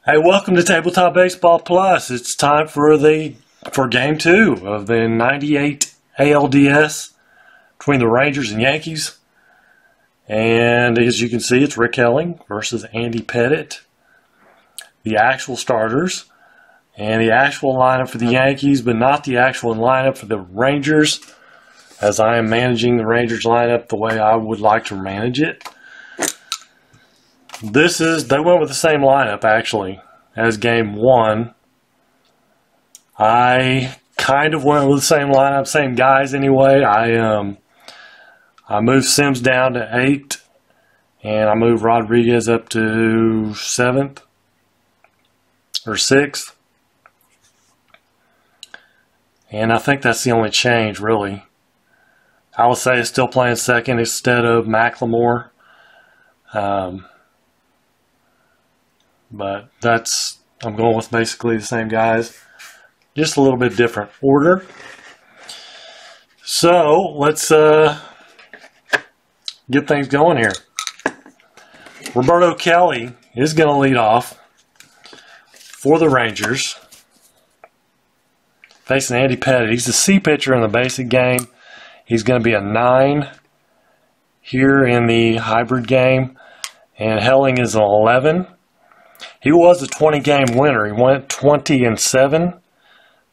Hey, welcome to Tabletop Baseball Plus. It's time for Game 2 of the 98 ALDS between the Rangers and Yankees. And as you can see, it's Rick Helling versus Andy Pettitte. The actual starters and the actual lineup for the Yankees, but not the actual lineup for the Rangers, as I am managing the Rangers lineup the way I would like to manage it. They went with the same lineup actually as game 1. I kind of went with the same lineup, same guys anyway. I moved Sims down to 8, and I moved Rodriguez up to 7th or 6th. And I think that's the only change, really. I would say it's still playing second instead of McLemore. But I'm going with basically the same guys, just a little bit different order. So let's get things going here. Roberto Kelly is going to lead off for the Rangers, facing Andy Pettitte. He's a C pitcher in the basic game. He's going to be a 9 here in the hybrid game, and Helling is an 11. He was a 20-game winner. He went 20-7.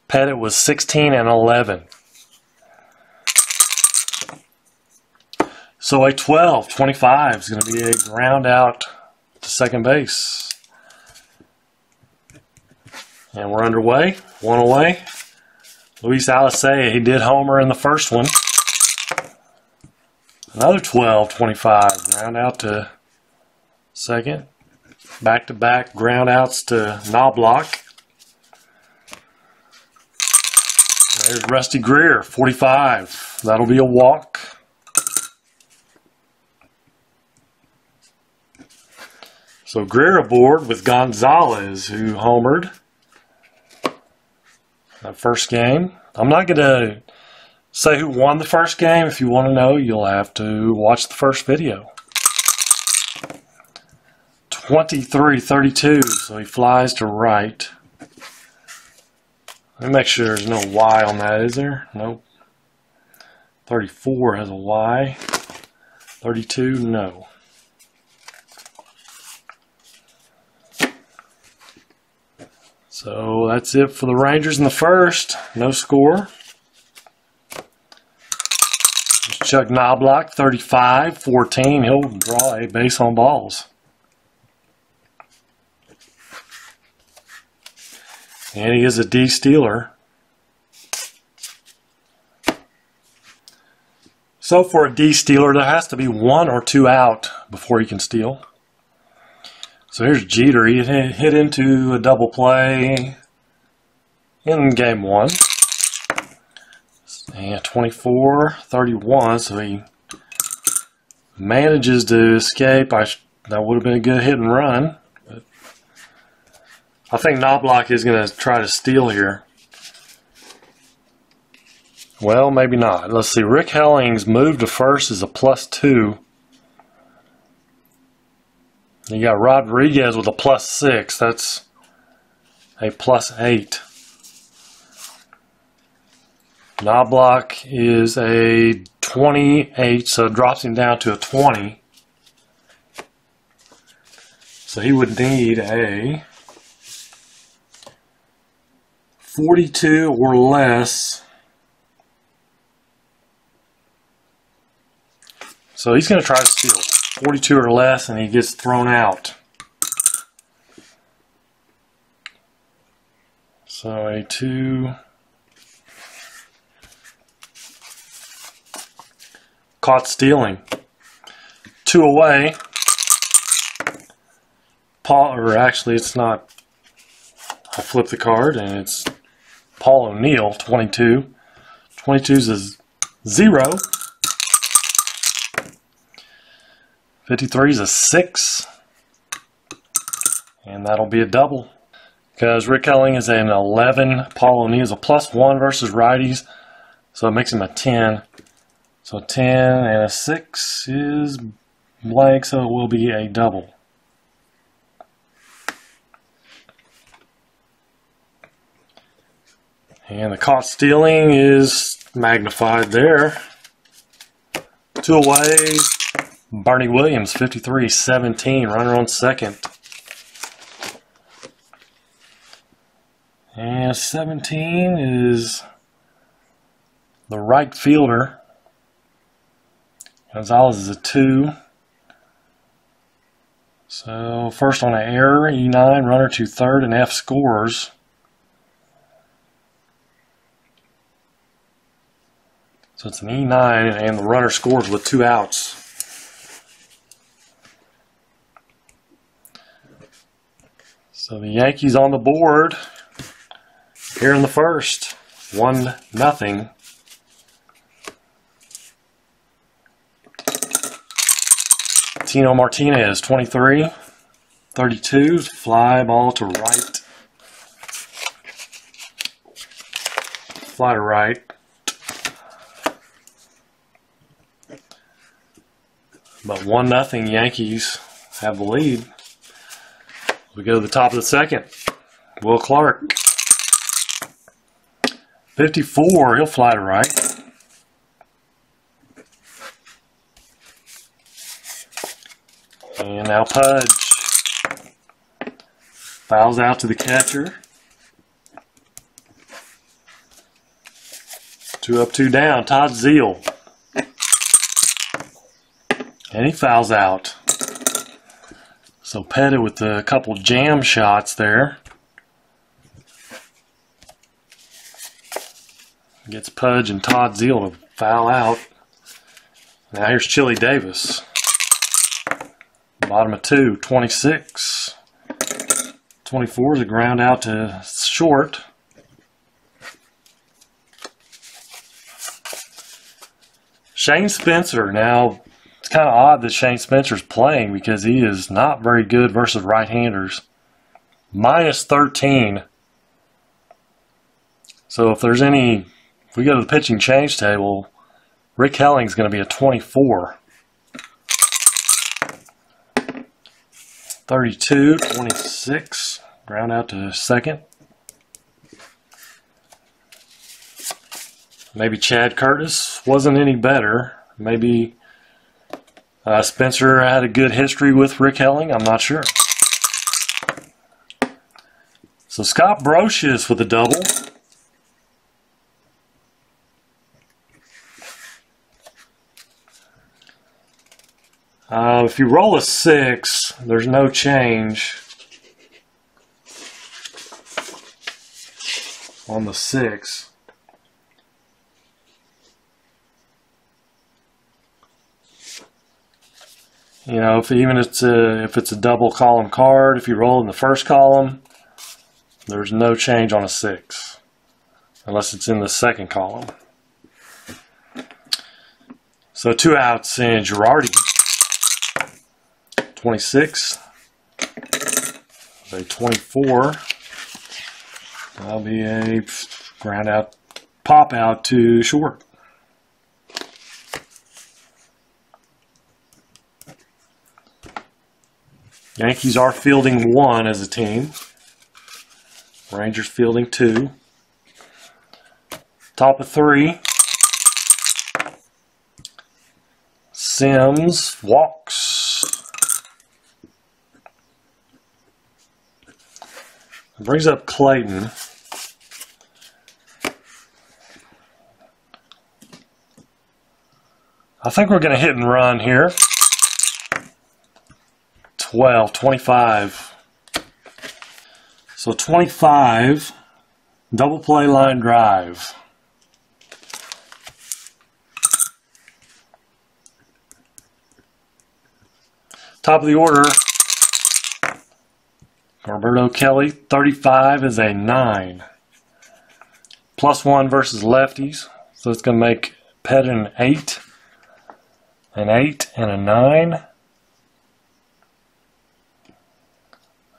Pettitte was 16-11. So a 12-25 is going to be a ground out to second base. And we're underway. One away. Luis Alisei, he did homer in the first one. Another 12-25, ground out to second. Back-to-back ground outs to Knobloch. There's Rusty Greer, 45. That'll be a walk. So Greer aboard with Gonzalez, who homered that first game. I'm not going to say who won the first game. If you want to know, you'll have to watch the first video. 23-32, so he flies to right. Let me make sure there's no Y on that, is there? Nope. 34 has a Y. 32, no. So that's it for the Rangers in the first. No score. Chuck Knobloch, 35-14. He'll draw a base on balls. And he is a D stealer. So for a D stealer, there has to be 1 or 2 out before he can steal. So here's Jeter. He hit into a double play in game 1. And 24-31, so he manages to escape. That would have been a good hit and run. I think Knobloch is going to try to steal here. Well, maybe not. Let's see. Rick Helling's move to first is a +2. You got Rodriguez with a +6. That's a +8. Knobloch is a 28, so it drops him down to a 20. So he would need a 42 or less. So he's going to try to steal 42 or less, and he gets thrown out. So a 2. Caught stealing. 2 away. Or actually, it's not. I'll flip the card, and it's Paul O'Neill, 22. 22 is a 0. 53 is a 6. And that'll be a double. Because Rick Helling is an 11. Paul O'Neill is a +1 versus righties. So it makes him a 10. So 10 and a 6 is blank, so it will be a double. And the caught stealing is magnified there. 2 away. Bernie Williams, 53-17, runner on second. And 17 is the right fielder. Gonzalez is a 2. So first on an error, E9, runner to third, and F scores. So it's an E9, and the runner scores with 2 outs. So the Yankees on the board here in the first, 1-0. Tino Martinez, 23, 32, fly ball to right. Fly to right. But 1-0 Yankees have the lead. We go to the top of the second. Will Clark. 54, he'll fly to right. And now Pudge. Fouls out to the catcher. 2 up, 2 down. Todd Zeal. And he fouls out. So Pettit with a couple jam shots there. Gets Pudge and Todd Zeal to foul out. Now here's Chili Davis. Bottom of 2, 26. 24 is a ground out to short. Shane Spencer. Now, it's kind of odd that Shane Spencer's playing because he is not very good versus right-handers. -13. So if we go to the pitching change table, Rick Helling's going to be a 24. 32, 26, ground out to second. Maybe Chad Curtis wasn't any better. Maybe Spencer had a good history with Rick Helling. I'm not sure. So Scott Brocious with a double. If you roll a 6, there's no change on the 6. You know, if it's a double column card, if you roll in the first column, there's no change on a 6, unless it's in the second column. So 2 outs in Girardi. 26. A 24. That'll be a ground out, pop out to short. Yankees are fielding 1 as a team. Rangers fielding 2. Top of 3. Sims walks. Brings up Clayton. I think we're going to hit and run here. 12, 25. So 25, double play line drive. Top of the order, Roberto Kelly, 35 is a 9. +1 versus lefties, so it's going to make Pettit an 8, and a 9.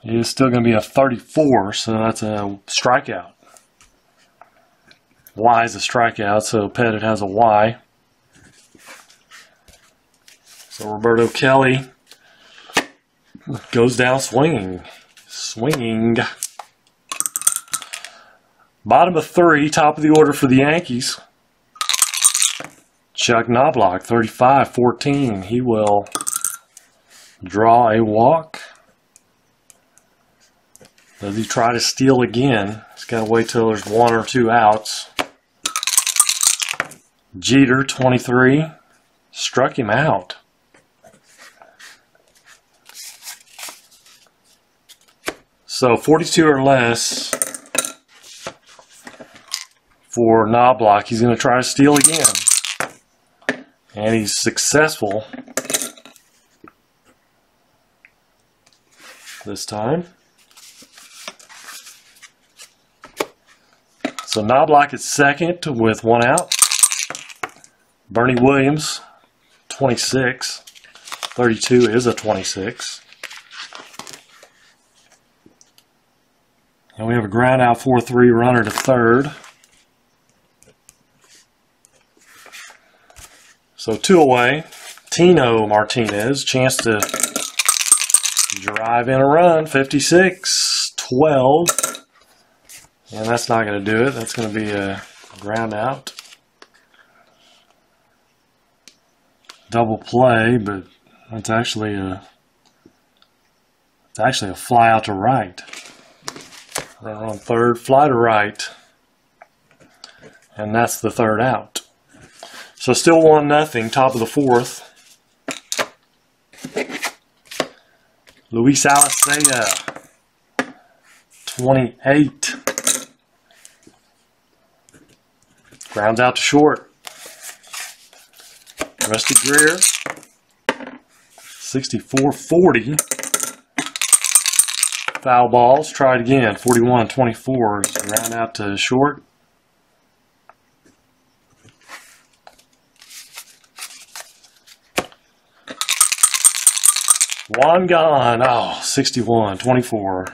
It is still going to be a 34, so that's a strikeout. Y is a strikeout, so Pettit has a Y. So Roberto Kelly goes down swinging. Bottom of 3, top of the order for the Yankees. Chuck Knobloch, 35-14. He will draw a walk. Does he try to steal again? He's got to wait till there's 1 or 2 outs. Jeter, 23. Struck him out. So 42 or less for Knobloch. He's going to try to steal again. And he's successful this time. So Knobloch is second with 1 out. Bernie Williams, 26. 32 is a 26. And we have a ground out 4-3 runner to third. So 2 away. Tino Martinez, chance to drive in a run, 56-12. And that's not going to do it. That's going to be a ground out. Double play, but it's actually a fly out to right. Runner on third, fly to right. And that's the 3rd out. So still 1-0, top of the 4th. Luis Alicea, 28. Grounds out to short. Rusty Greer, 64-40. Foul balls. Try it again. 41-24. Ground out to short. One gone. Oh, 61-24.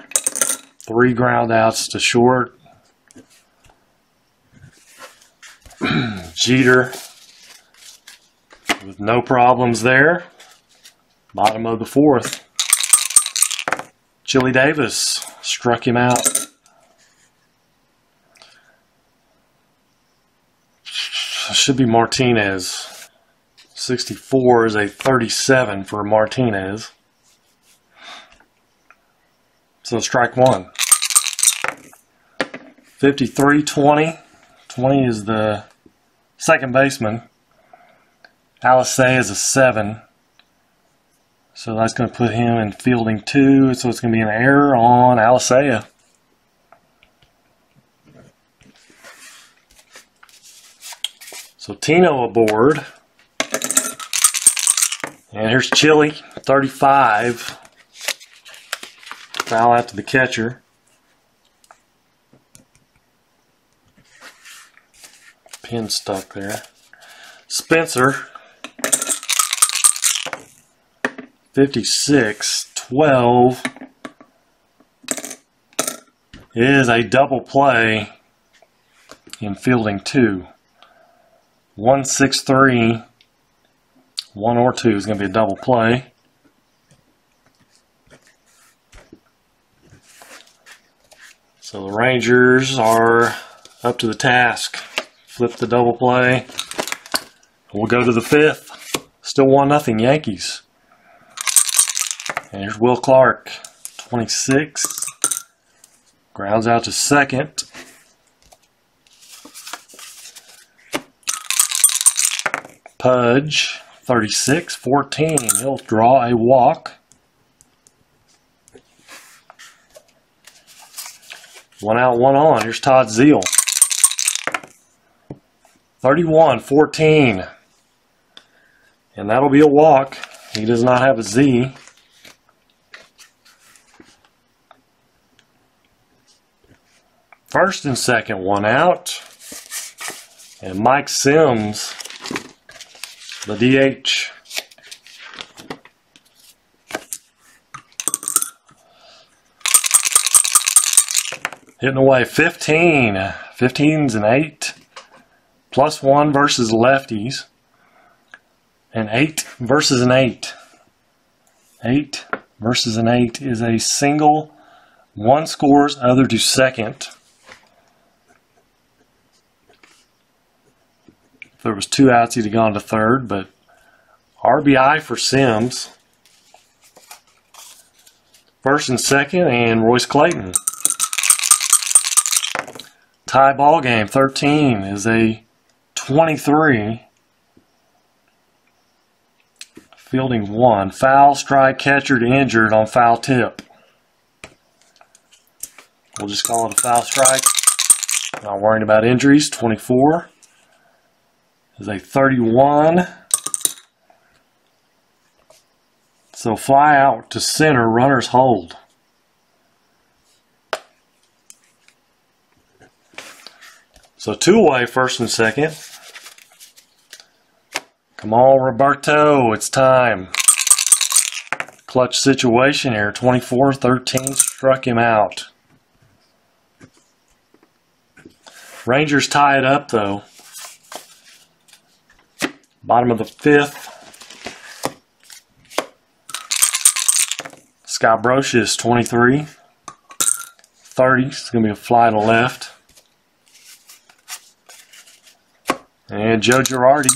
3 ground outs to short. Jeter with no problems there. Bottom of the 4th. Chili Davis struck him out. Should be Martinez. 64 is a 37 for Martinez. So strike 1. 53-20. 20 is the second baseman. Alicea is a 7. So that's going to put him in fielding 2. So it's going to be an error on Alicea. So Tino aboard. And here's Chili, 35. Foul out to the catcher. Pin stuck there. Spencer, 56-12. Is a double play in fielding 2. 1-6-3. 1 or 2 is going to be a double play. So the Rangers are up to the task. Flip the double play. We'll go to the 5th. Still 1-0 Yankees. And here's Will Clark, 26. Grounds out to second. Pudge, 36-14. He'll draw a walk. 1 out, 1 on. Here's Todd Zeal. 31-14. And that'll be a walk. He does not have a Z. First and second, 1 out. And Mike Sims, the DH. Hitting away 15. 15's an 8. +1 versus lefties. And 8 versus an 8. 8 versus an 8 is a single. 1 scores, other to second. If there was 2 outs, he'd have gone to third, but RBI for Sims. First and second, and Royce Clayton. Tie ball game. 13 is a 23. Fielding 1. Foul, strike, catcher to injured on foul tip. We'll just call it a foul strike. Not worrying about injuries. 24 is a 31. So fly out to center, runners hold. So 2 away, first and second. Come on, Roberto, it's time. Clutch situation here. 24-13 struck him out. Rangers tie it up though. Bottom of the 5th. Scott Brocious, 23. 30. It's going to be a fly to left. And Joe Girardi,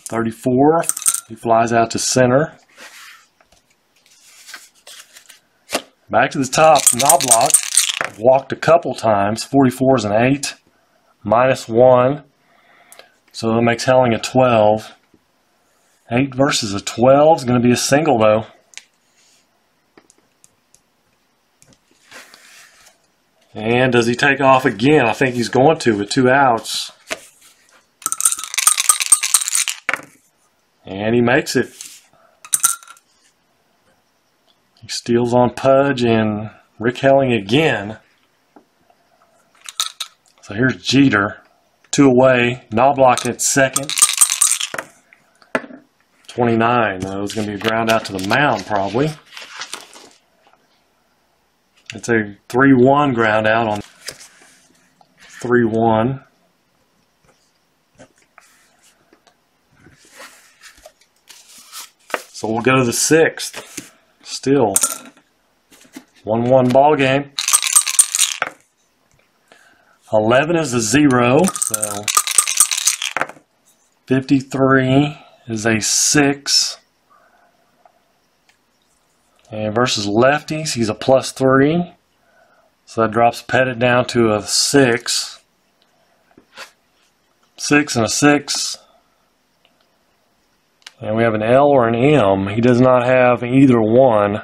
34. He flies out to center. Back to the top. Knobloch walked a couple times. 44 is an 8. -1. So that makes Helling a 12. 8 versus a 12 is going to be a single, though. And does he take off again? I think he's going to with 2 outs. And he makes it. He steals on Pudge and Rick Helling again. So here's Jeter. 2 away. Knobloch at second. 29. That was going to be a ground out to the mound, probably. It's a 3-1 ground out on 3-1. So we'll go to the 6th. Still 1-1 ball game. 11 is a 0. So 53 is a 6. And versus lefties, he's a +3. So that drops Pettit down to a 6. 6 and a 6. And we have an L or an M. He does not have either one.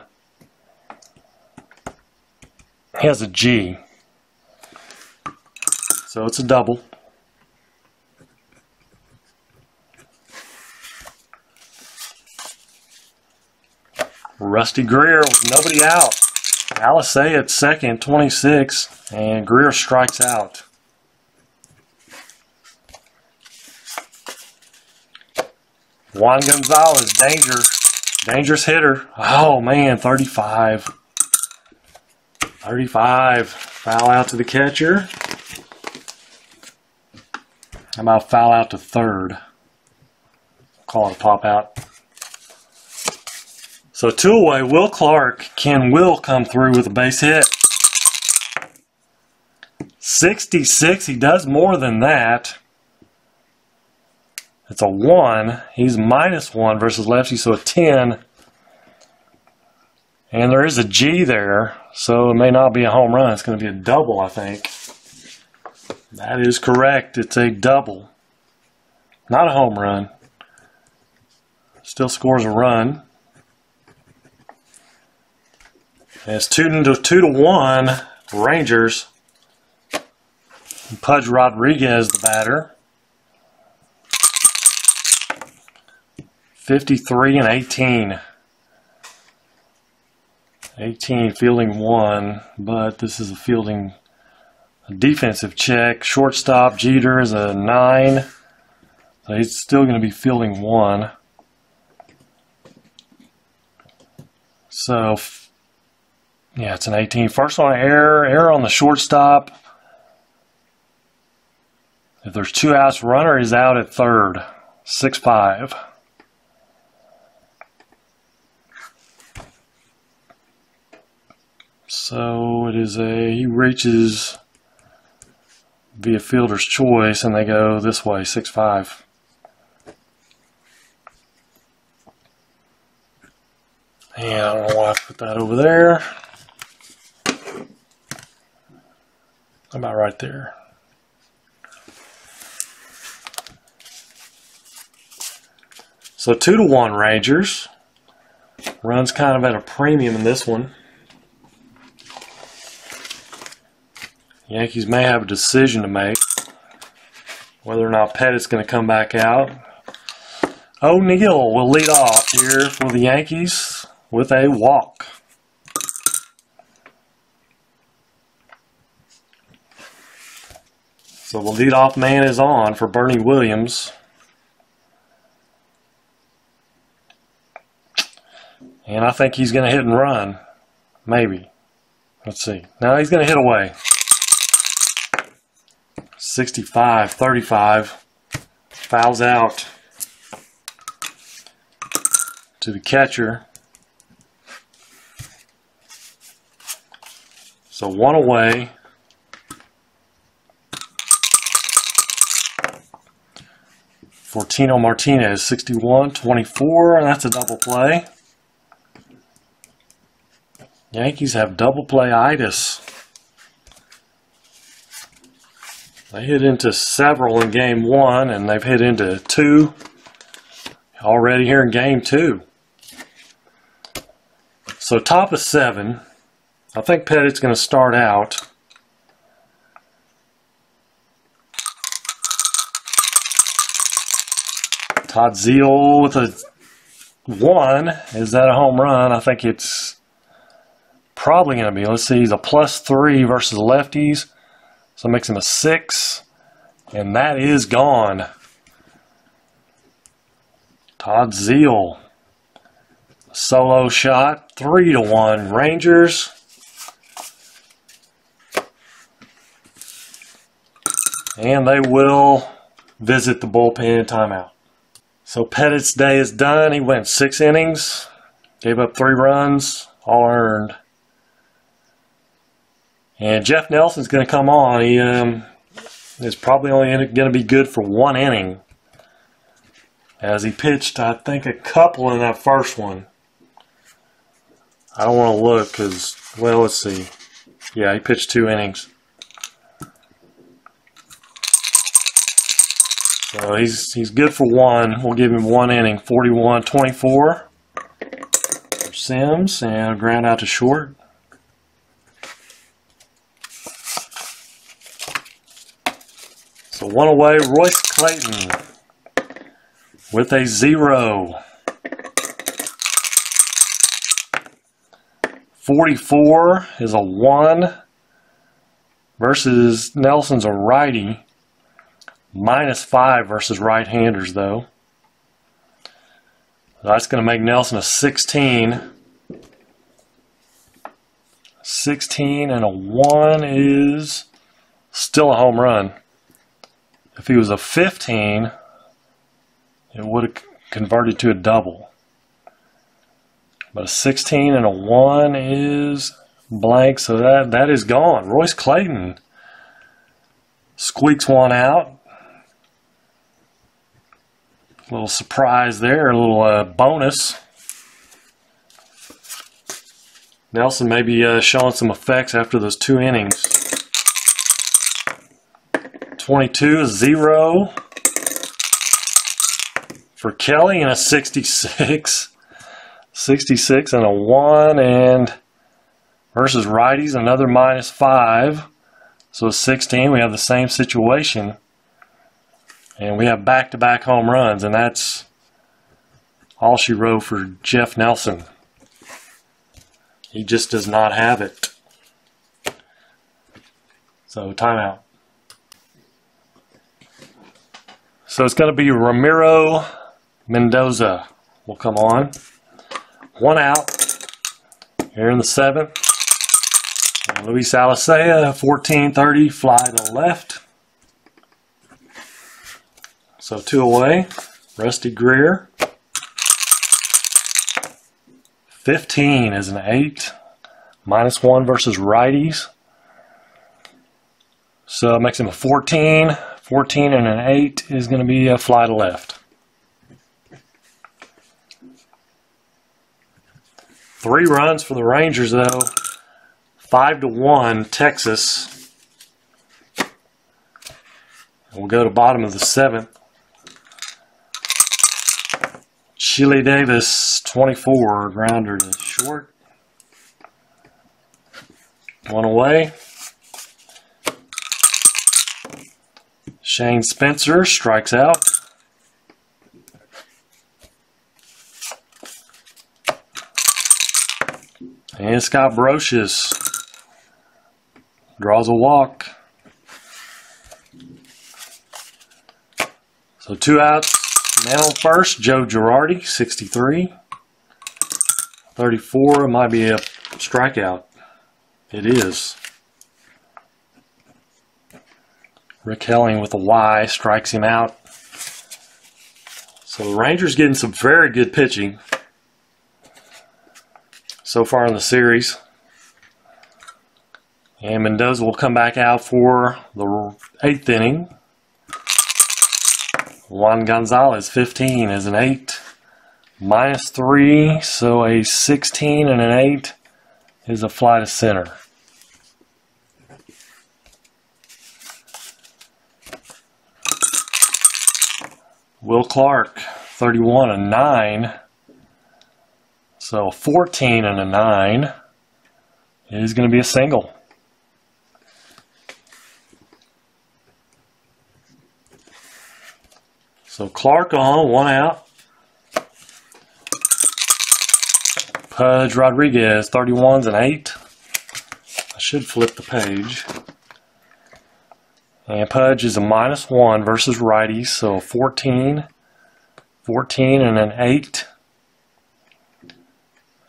He has a G. So it's a double. Rusty Greer with nobody out. Alisei at second, 26, and Greer strikes out. Juan Gonzalez, dangerous hitter. Oh man, 35. 35. Foul out to the catcher. How about foul out to third? Call it a pop out. So 2 away, Will Clark. Can Will come through with a base hit? 66, he does more than that. It's a 1. He's -1 versus lefty, so a 10. And there is a G there, so it may not be a home run. It's going to be a double, I think. That is correct. It's a double. Not a home run. Still scores a run. And it's 2-1 Rangers. Pudge Rodriguez, the batter. 53 and 18. 18 fielding 1, but this is a defensive check. Shortstop Jeter is a 9. So he's still going to be fielding 1. So, yeah, it's an 18. First on error on the shortstop. If there's 2 outs, runner is out at third. 6-5. So it is he reaches via fielder's choice, and they go this way, 6-5. And I don't know why I put that over there. About right there. So 2-1 Rangers. Runs kind of at a premium in this one. Yankees may have a decision to make. Whether or not Pettit's going to come back out. O'Neill will lead off here for the Yankees with a walk. So the leadoff man is on for Bernie Williams. And I think he's going to hit and run. Maybe. Let's see. No, he's going to hit away. 65-35. Fouls out to the catcher. So one away. For Tino Martinez, 61-24, and that's a double play. Yankees have double play-itis. They hit into several in game 1, and they've hit into 2 already here in game 2. So top of 7. I think Pettit's going to start out. Todd Zeal with a 1. Is that a home run? I think it's probably going to be. Let's see, he's a +3 versus lefties. So it makes him a 6. And that is gone. Todd Zeal. Solo shot. 3-1 Rangers. And they will visit the bullpen timeout. So Pettit's day is done. He went 6 innings, gave up 3 runs, all earned. And Jeff Nelson's going to come on. He is probably only going to be good for 1 inning, as he pitched, I think, a couple in that first one. I don't want to look because, well, let's see. Yeah, he pitched 2 innings. So he's good for 1. We'll give him 1 inning. 41-24 for Sims, and a ground out to short. So 1 away, Royce Clayton with a 0. 44 is a 1 versus Nelson's a righty. -5 versus right-handers, though. That's going to make Nelson a 16. 16 and a 1 is still a home run. If he was a 15, it would have converted to a double. But a 16 and a 1 is blank, so that is gone. Royce Clayton squeaks 1 out. A little surprise there, a little bonus. Nelson may be showing some effects after those 2 innings. 22 is 0 for Kelly, and a 66. 66 and a 1, and versus righties, another -5. So 16, we have the same situation. And we have back-to-back home runs, and that's all she wrote for Jeff Nelson. He just does not have it. So, timeout. So it's going to be Ramiro Mendoza will come on. 1 out here in the 7th. And Luis Alicea, 14-30, fly to left. So 2 away, Rusty Greer. 15 is an 8. -1 versus righties. So it makes him a 14. 14 and an 8 is going to be a fly to left. 3 runs for the Rangers, though. 5-1 Texas. We'll go to bottom of the 7th. Chile Davis, 24, grounder to short. 1 away. Shane Spencer strikes out. And Scott Brocious draws a walk. So 2 outs. Man on first, Joe Girardi, 63. 34 might be a strikeout. It is. Rick Helling with a Y strikes him out. So the Rangers getting some very good pitching so far in the series. And Mendoza will come back out for the 8th inning. Juan Gonzalez, 15 is an 8. -3, so a 16 and an 8 is a fly to center. Will Clark, 31 and 9. So 14 and a 9 is going to be a single. So Clark on, 1 out. Pudge Rodriguez, 31's an 8. I should flip the page. And Pudge is a -1 versus righties, so 14 and an 8.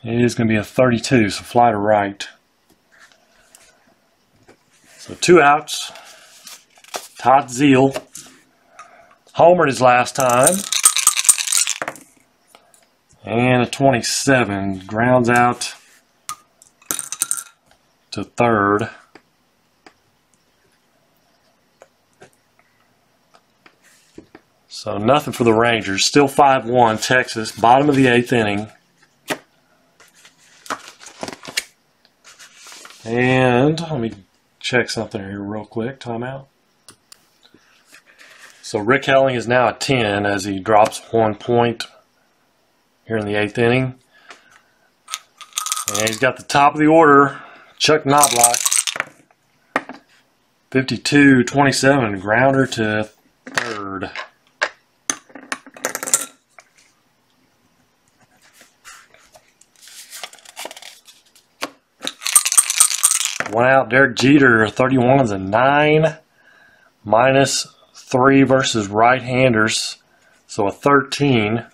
It is going to be a 32, so fly to right. So 2 outs. Todd Zeal homered his last time. And a 27 grounds out to third. So nothing for the Rangers. Still 5-1 Texas. Bottom of the 8th inning. And let me check something here real quick. Timeout. So Rick Helling is now at 10 as he drops 1 point here in the 8th inning. And he's got the top of the order, Chuck Knobloch. 52-27, grounder to third. One out, Derek Jeter, 31's a 9. -3 versus right-handers, so a 13.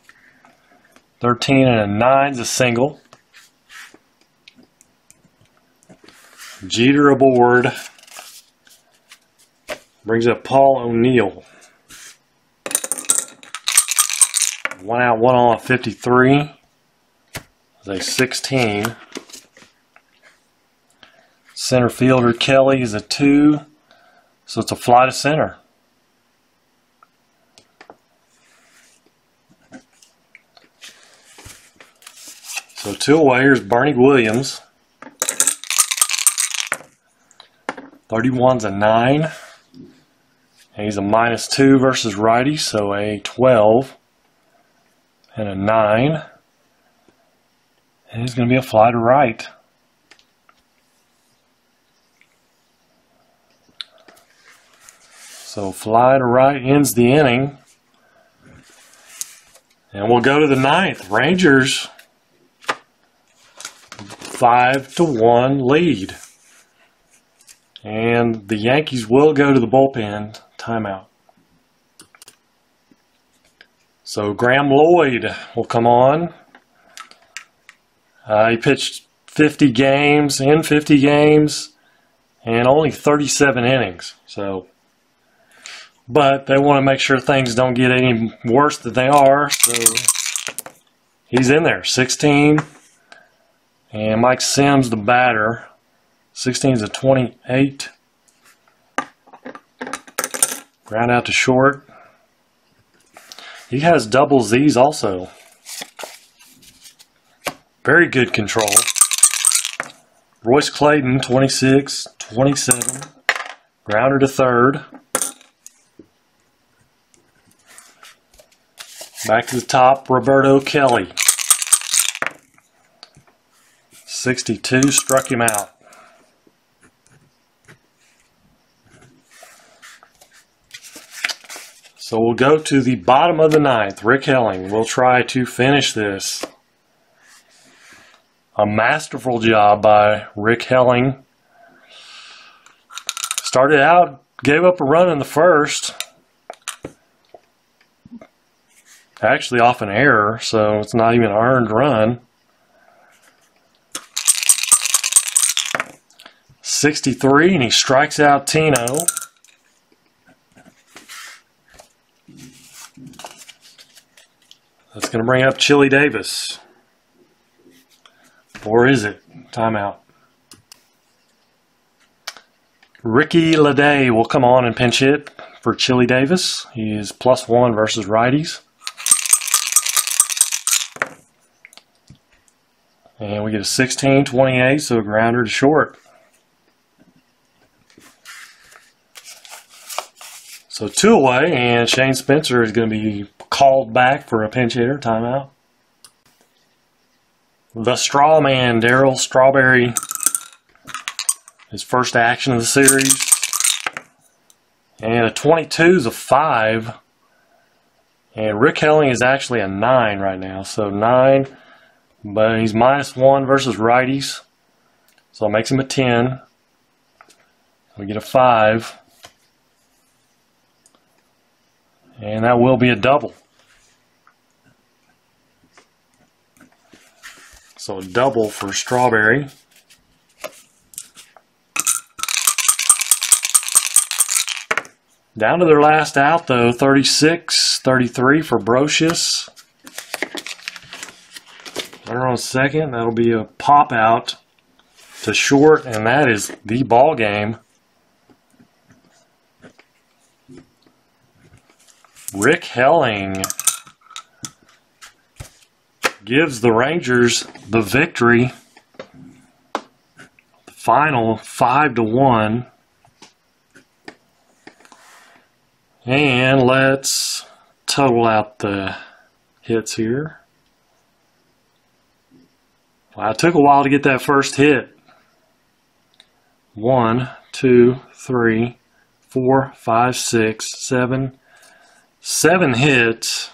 13 and a 9's a single. Jeter aboard. Brings up Paul O'Neill. 1 out, 1 on, 53. It's a 16. Center fielder Kelly is a 2, so it's a fly to center. So 2 away, here's Bernie Williams. 31's a 9. And he's a -2 versus righty, so a 12 and a 9. And he's going to be a fly to right. So fly to right ends the inning. And we'll go to the 9th. Rangers 5-1 lead. And the Yankees will go to the bullpen. Timeout. So Graham Lloyd will come on. He pitched 50 games, and only 37 innings. But they want to make sure things don't get any worse than they are. So he's in there, 16. And Mike Sims, the batter, 16 is a 28. Ground out to short. He has doubles these also. Very good control. Royce Clayton, 26, 27. Grounder to third. Back to the top, Roberto Kelly. 62, struck him out. So we'll go to the bottom of the ninth. Rick Helling will try to finish this. A masterful job by Rick Helling. Started out, gave up a run in the first. Actually off an error, so it's not even an earned run. 63, and he strikes out Tino. That's going to bring up Chili Davis. Or is it? Timeout. Ricky Leday will come on and pinch hit for Chili Davis. He is +1 versus righties. And we get a 16-28, so a grounder to short. So 2 away, and Shane Spencer is going to be called back for a pinch hitter. Timeout. The Straw Man, Darryl Strawberry. His first action of the series. And a 22 is a 5. And Rick Helling is actually a 9 right now. So 9, but he's -1 versus righties. So it makes him a 10. We get a 5. And that will be a double. So a double for Strawberry. Down to their last out though, 36-33 for Brocious. Runner on second, that'll be a pop out to short, and that is the ball game. Rick Helling gives the Rangers the victory. The final 5-1. And let's total out the hits here. Well, it took a while to get that first hit. 1, 2, 3, 4, 5, 6, 7. 7 hits.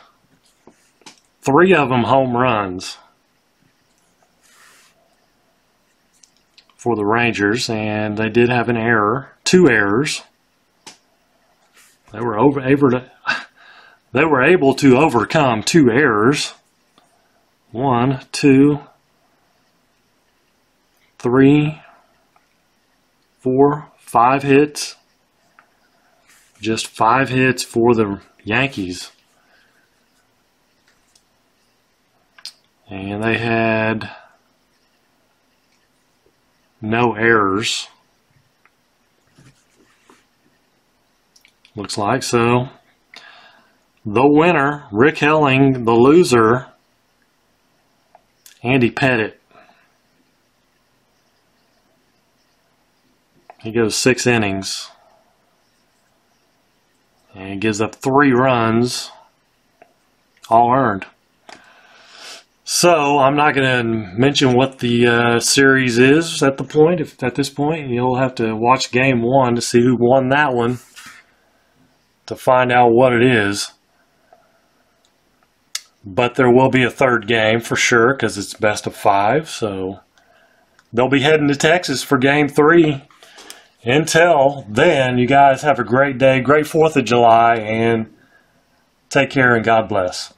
3 of them home runs for the Rangers, and they did have an error, 2 errors. They were able to overcome 2 errors. 1, 2, 3, 4, 5 hits. Just 5 hits for the Yankees. And they had no errors. Looks like so. The winner, Rick Helling. The loser, Andy Pettit. He goes 6 innings. And gives up 3 runs, all earned. So I'm not going to mention what the series is at this point. You'll have to watch game 1 to see who won that one to find out what it is. But there will be a third game for sure because it's best of 5. So they'll be heading to Texas for game 3. Until then, you guys have a great day, great 4th of July, and take care and God bless.